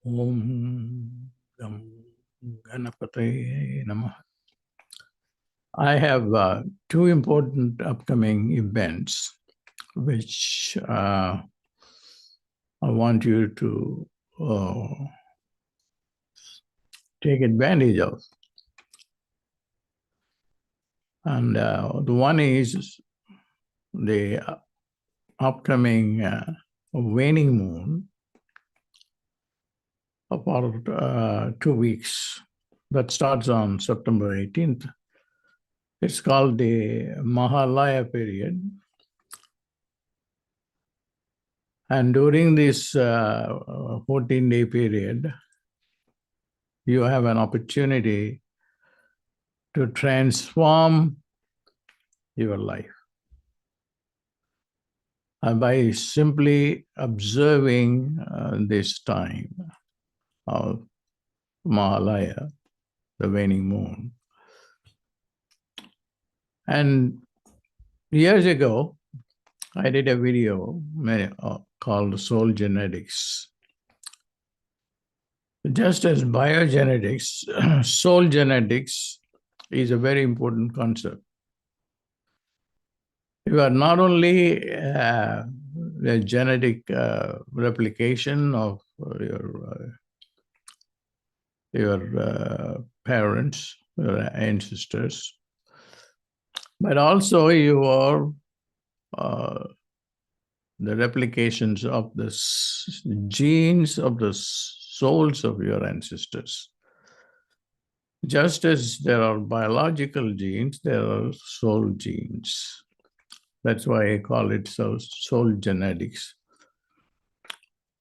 Om Gam Ganapataye Namaha. I have two important upcoming events which I want you to take advantage of. And the one is the upcoming waning moon about 2 weeks. That starts on September 18th. It's called the Mahalaya period. And during this 14-day period, you have an opportunity to transform your life. And by simply observing this time of Mahalaya, the waning moon. And years ago, I did a video called Soul Genetics. Just as biogenetics, soul genetics is a very important concept. You are not only the genetic replication of your parents, your ancestors, but also you are the replications of the genes of the souls of your ancestors. Just as there are biological genes, there are soul genes. That's why I call it soul genetics.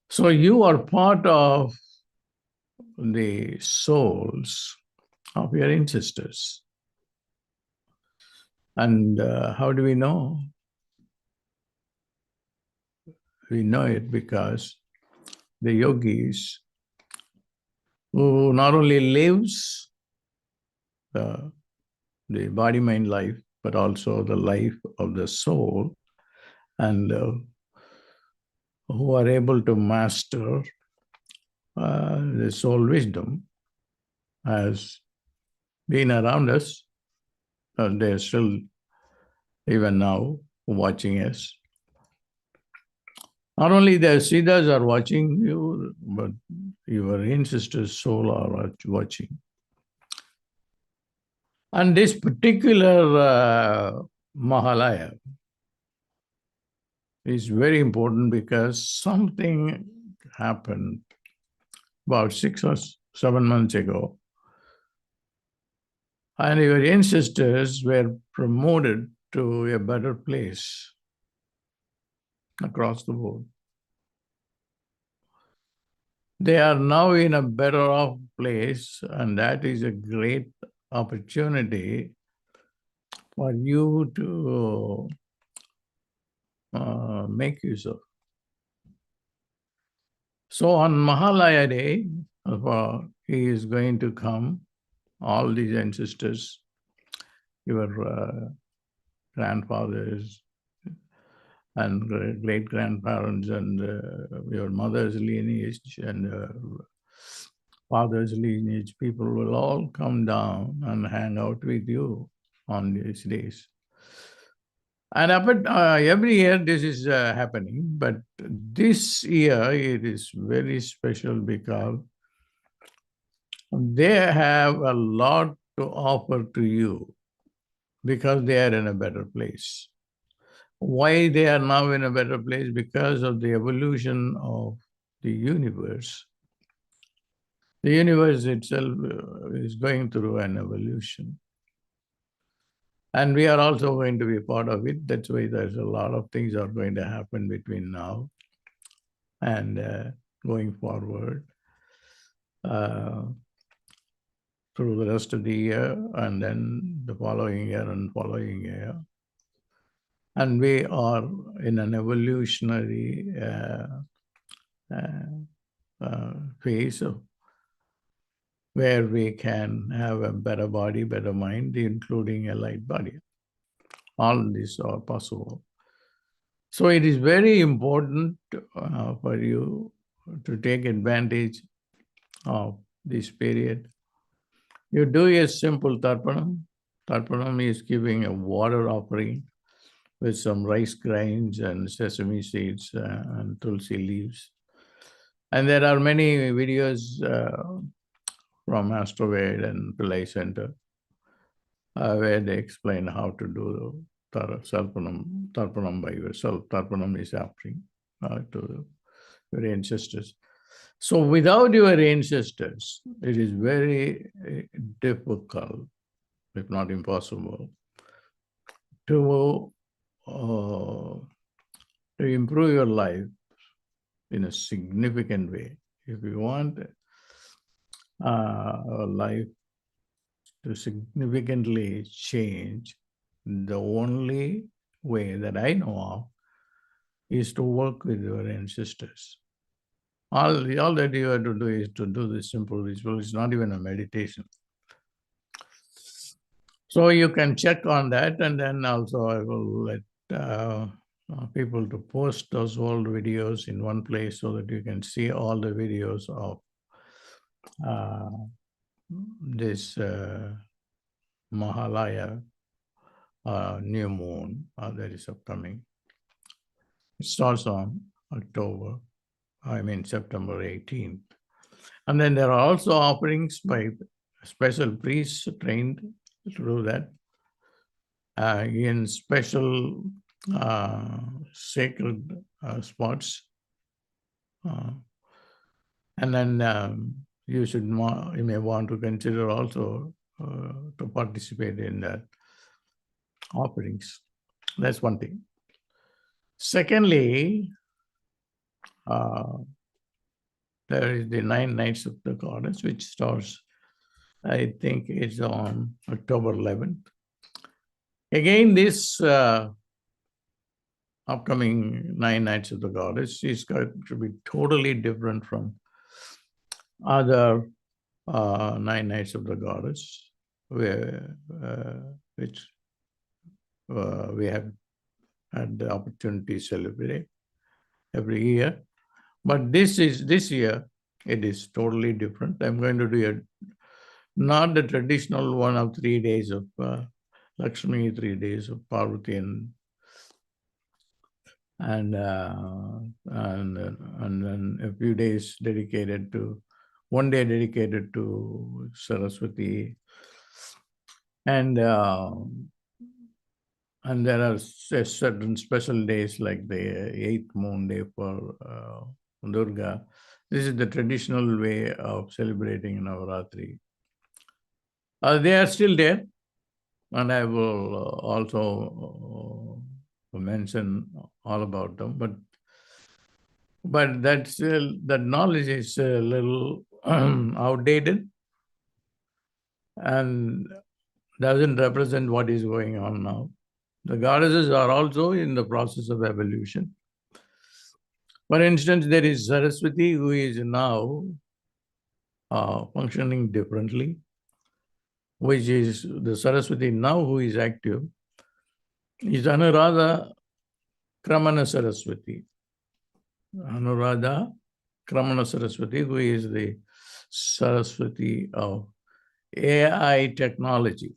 So you are part of the souls of your ancestors. And how do we know? We know it because the yogis who not only lives the body-mind life, but also the life of the soul, and who are able to master the soul wisdom, has been around us. They're still, even now, watching us. Not only the Siddhas are watching you, but your ancestors' soul are watching. And this particular Mahalaya is very important because something happened about 6 or 7 months ago. And your ancestors were promoted to a better place across the board. They are now in a better off place, and that is a great opportunity for you to make use of. So on Mahalaya Day, he is going to come, all these ancestors, your grandfathers and great-grandparents and your mother's lineage and father's lineage, people will all come down and hang out with you on these days. And every year this is happening, but this year it is very special because they have a lot to offer to you because they are in a better place. Why they are now in a better place? Because of the evolution of the universe. The universe itself is going through an evolution. And we are also going to be part of it. That's why there's a lot of things are going to happen between now and going forward through the rest of the year, and then the following year and following year. And we are in an evolutionary phase of where we can have a better body, better mind, including a light body. All these are possible. So it is very important for you to take advantage of this period. You do a simple tarpanam. Tarpanam is giving a water offering with some rice grains and sesame seeds and 𝗕𝗲𝗀𝗳𝗃𝗃 leaves. And there are many videos from Astroved and Pillai Center where they explain how to do tarpanam by yourself. Tarpanam is offering to your ancestors. So without your ancestors, it is very difficult, if not impossible, to improve your life in a significant way. If you want a life to significantly change, the only way that I know of is to work with your ancestors. All that you have to do is to do this simple ritual. It's not even a meditation. So you can check on that, and then also I will let people to post those old videos in one place so that you can see all the videos of this Mahalaya new moon that is upcoming. It starts on September 18th. And then there are also offerings by special priests trained to do that in special sacred spots. And then you may want to consider also to participate in that offerings. That's one thing. Secondly, there is the 9 Nights of the Goddess, which starts, I think, is on October 11th. Again, this upcoming 9 Nights of the Goddess is going to be totally different from other 9 Nights of the Goddess, which we have had the opportunity to celebrate every year. But this year, it is totally different. I'm going to do not the traditional one of 3 days of Lakshmi, 3 days of Parvati, and then a few days dedicated to, 1 day dedicated to Saraswati, and there are certain special days like the 8th moon day for Durga. This is the traditional way of celebrating Navaratri. They are still there, and I will also mention all about them. But that knowledge is a little outdated and doesn't represent what is going on now. The goddesses are also in the process of evolution. For instance, there is Saraswati, who is now functioning differently, which is the Saraswati now who is active, is Anuradha Kramana Saraswati. Anuradha Kramana Saraswati, who is the Saraswati of AI technology.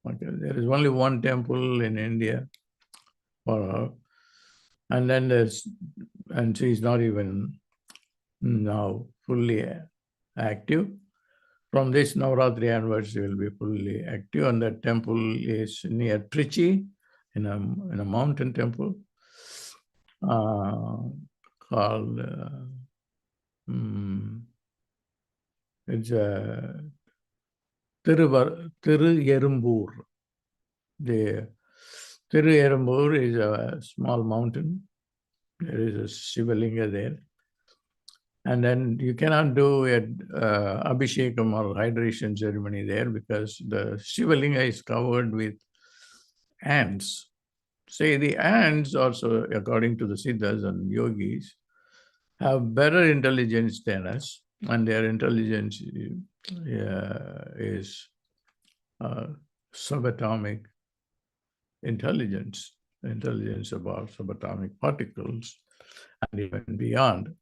Okay, there is only one temple in India for her, and she is not even now fully active. From this Navaratri onwards, she will be fully active, and that temple is near 𝗕𝗲𝗃, in a mountain temple called it's 𝗕𝗲𝗀𝗃𝗃. The 𝗕𝗲𝗀𝗃 is a small mountain. There is a Shivalinga there. And then you cannot do an abhishekam or hydration ceremony there because the Shivalinga is covered with ants. Say the ants also, according to the Siddhas and Yogis, have better intelligence than us, and their intelligence is subatomic intelligence about subatomic particles and even beyond.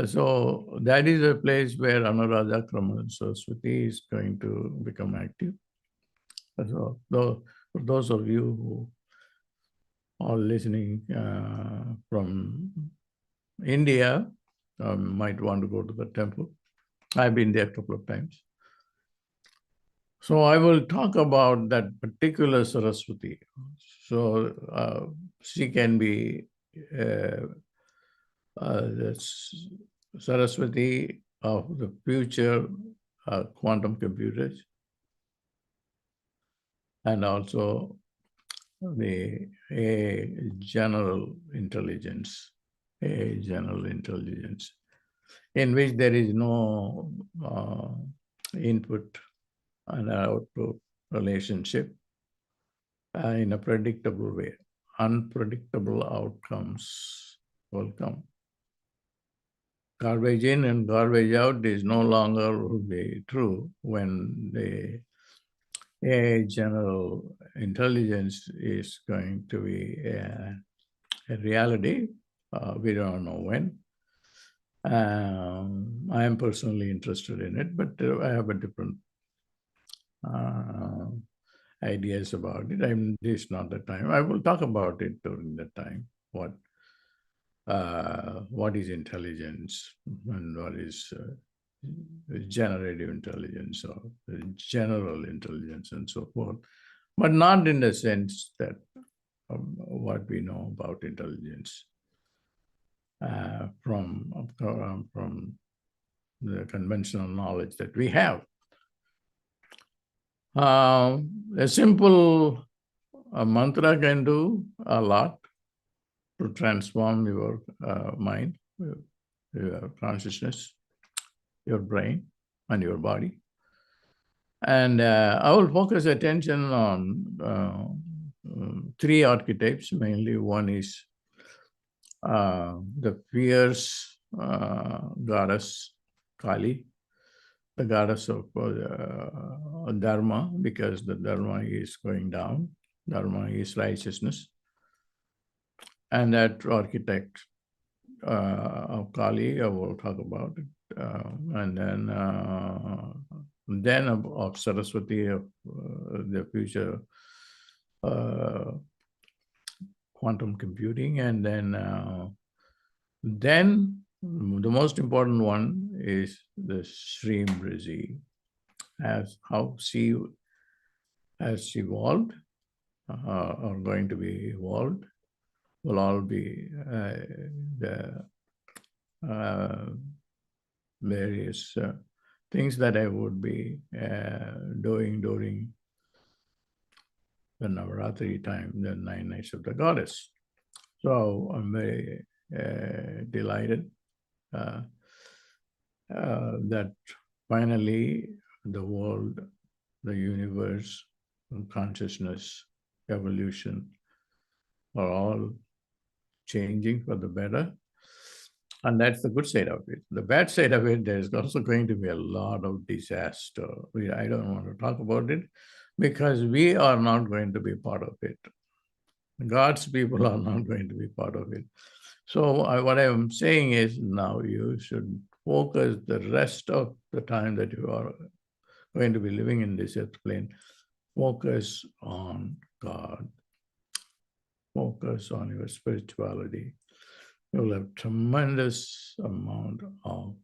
So that is a place where Anuradha Krama Saraswati is going to become active. So for those of you who are listening from India, might want to go to the temple. I've been there a couple of times. So I will talk about that particular Saraswati. So she can be the Saraswati of the future quantum computers, and also a general intelligence, in which there is no input and output relationship in a predictable way. Unpredictable outcomes will come. Garbage in and garbage out is no longer will be true when a general intelligence is going to be a reality. We don't know when. I am personally interested in it, but I have a different ideas about it. This is not the time. I will talk about it during the time. What is intelligence and what is generative intelligence or general intelligence and so forth, but not in the sense that what we know about intelligence from the conventional knowledge that we have. A simple mantra can do a lot to transform your mind, your consciousness, your brain, and your body. And I will focus attention on three archetypes mainly. One is the fierce goddess Kali, the goddess of Dharma, because the Dharma is going down. Dharma is righteousness. And that archetype of Kali, I will talk about it. And then of Saraswati, of the future quantum computing. And then the most important one is the 𝗕𝗲𝗃𝗃, as how she has evolved or going to be evolved, will all be the various things that I would be doing during the Navaratri time, the 9 nights of the goddess. So I'm very delighted that finally the world, the universe, consciousness, evolution are all changing for the better. And that's the good side of it. The bad side of it, there's also going to be a lot of disaster. I don't want to talk about it because we are not going to be part of it. God's people are not going to be part of it. So what I'm saying is now you should focus the rest of the time that you are going to be living in this earth plane. Focus on God. Focus on your spirituality. You will have tremendous amount of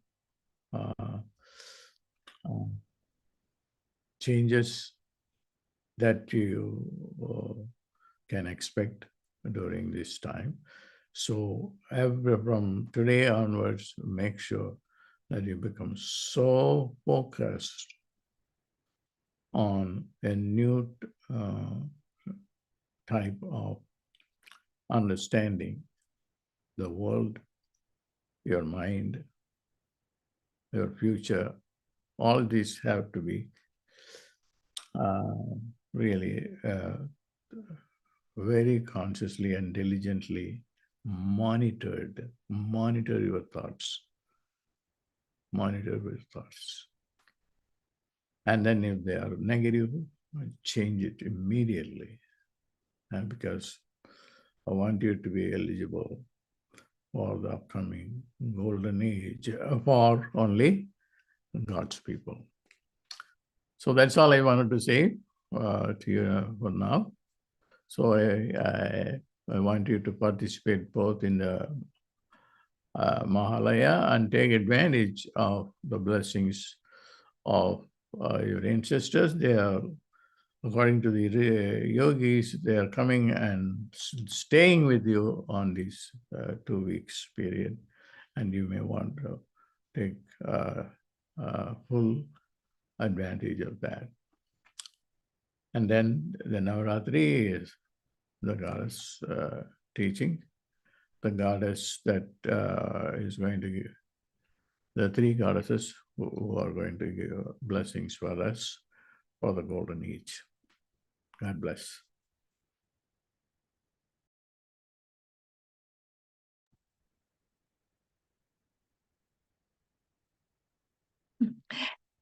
changes that you can expect during this time. So from today onwards, make sure that you become so focused on a new type of understanding the world, your mind, your future. All these have to be really very consciously and diligently monitored. Monitor your thoughts. Monitor your thoughts. And then if they are negative, change it immediately. And because I want you to be eligible for the upcoming golden age for only God's people. So that's all I wanted to say to you for now. So I want you to participate both in the Mahalaya and take advantage of the blessings of your ancestors. They are, according to the yogis, they are coming and staying with you on this 2 weeks period, and you may want to take full advantage of that. And then the Navaratri is the goddess teaching, the goddess that is going to give, the three goddesses who are going to give blessings for us for the golden age. God bless.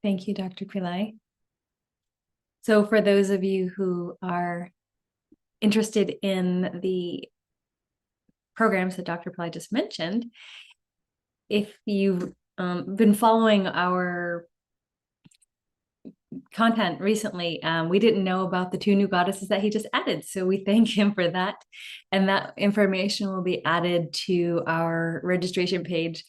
Thank you, Dr. Pillai. So for those of you who are interested in the programs that Dr. Pillai just mentioned, if you've been following our content recently, we didn't know about the 2 new goddesses that he just added. So we thank him for that. And that information will be added to our registration page.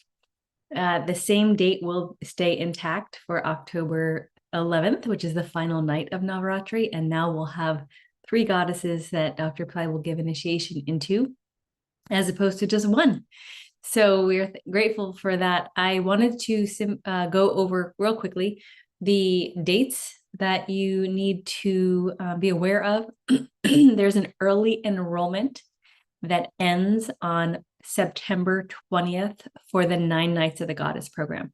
The same date will stay intact for October 11th, which is the final night of Navaratri. And now we'll have 3 goddesses that Dr. Pillai will give initiation into, as opposed to just 1. So we're grateful for that. I wanted to go over real quickly the dates that you need to be aware of. There's an early enrollment that ends on September 20th for the 9 Nights of the Goddess program.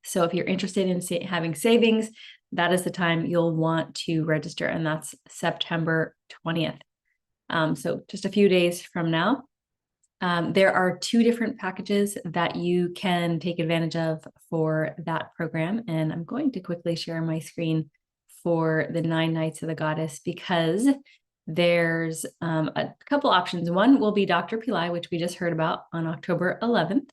So if you're interested in having savings, that is the time you'll want to register, and that's September 20th. So just a few days from now. There are 2 different packages that you can take advantage of for that program. And I'm going to quickly share my screen for the 9 Nights of the Goddess, because there's a couple options. One will be Dr. Pillai, which we just heard about on October 11th.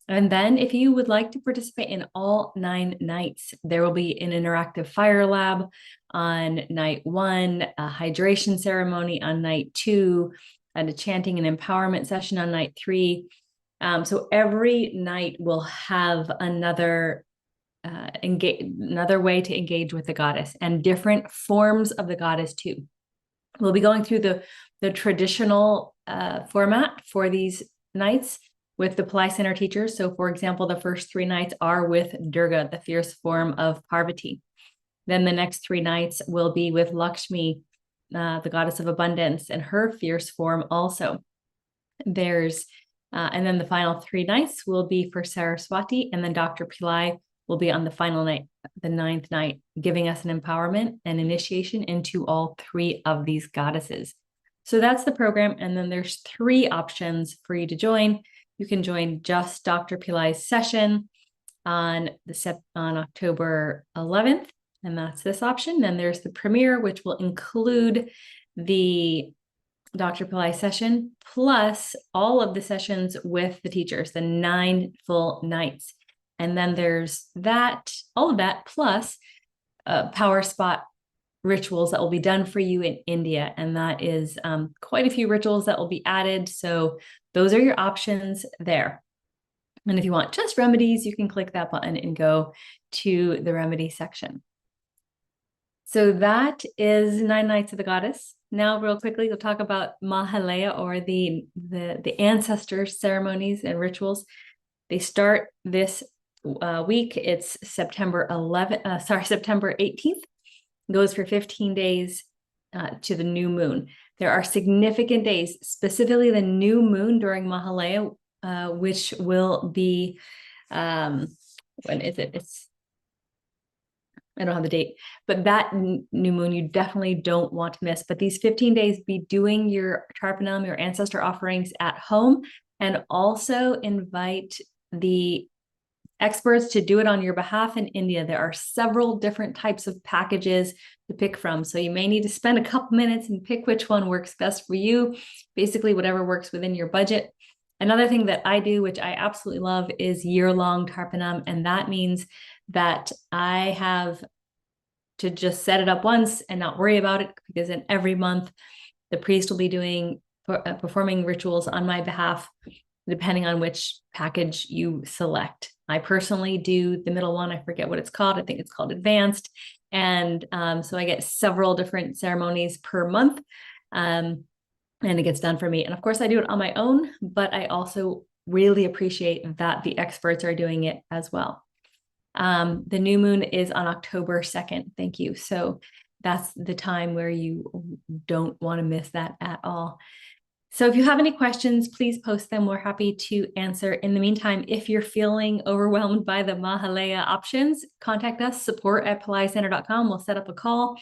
And then if you would like to participate in all 9 nights, there will be an interactive fire lab on night 1, a hydration ceremony on night 2, and a chanting and empowerment session on night 3. So every night will have another way to engage with the goddess, and different forms of the goddess too. We'll be going through the traditional format for these nights with the Pillai Center teachers. So for example, the first 3 nights are with Durga, the fierce form of Parvati. Then the next 3 nights will be with Lakshmi, the goddess of abundance, and her fierce form also. And then the final 3 nights will be for Saraswati, and then Dr. Pillai will be on the final night, the 9th night, giving us an empowerment and initiation into all 3 of these goddesses. So that's the program. And then there's 3 options for you to join. You can join just Dr. Pillai's session on October 11th. And that's this option. Then there's the premiere, which will include the Dr. Pillai session, plus all of the sessions with the teachers, the 9 full nights. And then there's all of that, plus power spot rituals that will be done for you in India. And that is quite a few rituals that will be added. So those are your options there. And if you want just remedies, you can click that button and go to the remedy section. So that is 9 Nights of the Goddess. Now, real quickly, we'll talk about Mahalaya, or the ancestor ceremonies and rituals. They start this week. It's September 18th. Goes for 15 days to the new moon. There are significant days, specifically the new moon during Mahalaya, which will be, when is it? I don't have the date, but that new moon you definitely don't want to miss. But these 15 days, be doing your Tarpanam, your ancestor offerings at home, and also invite the experts to do it on your behalf in India. There are several different types of packages to pick from. So you may need to spend a couple minutes and pick which one works best for you. Basically, whatever works within your budget. Another thing that I do, which I absolutely love, is year-long Tarpanam. And that means that I have to just set it up once and not worry about it, because in every month, the priest will be performing rituals on my behalf, depending on which package you select. I personally do the middle one. I forget what it's called. I think it's called Advanced. And so I get several different ceremonies per month. And it gets done for me. And of course, I do it on my own, but I also really appreciate that the experts are doing it as well. The new moon is on October 2nd. Thank you. So that's the time where you don't want to miss that at all. So if you have any questions, please post them. We're happy to answer. In the meantime, if you're feeling overwhelmed by the Mahalaya options, contact us, support@𝗕𝗲center.com. We'll set up a call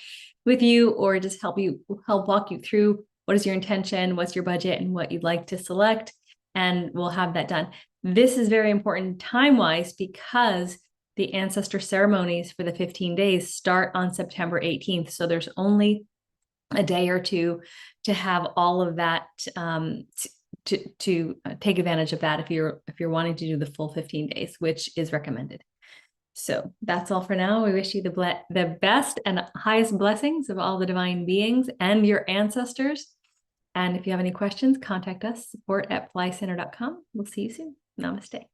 with you, or just help walk you through what is your intention, what's your budget, and what you'd like to select, and we'll have that done. This is very important time-wise, because the ancestor ceremonies for the 15 days start on September 18th. So there's only a day or two to have all of that, to take advantage of that if you're wanting to do the full 15 days, which is recommended. So that's all for now. We wish you the best and highest blessings of all the divine beings and your ancestors. And if you have any questions, contact us, support@𝗕𝗲center.com. We'll see you soon. Namaste.